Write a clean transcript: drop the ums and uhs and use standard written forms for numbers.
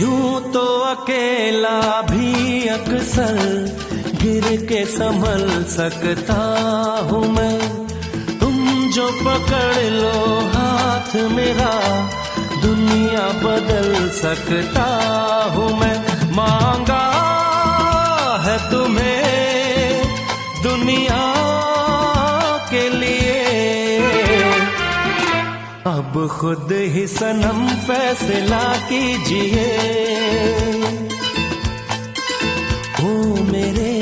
यूं तो अकेला भी अक्सर गिर के संभल सकता हूँ मैं, तुम जो पकड़ लो हाथ मेरा दुनिया बदल सकता हूँ मैं। मांगा है तुम्हें दुनिया के लिए, अब खुद ही सनम फैसला कीजिए। ओ मेरे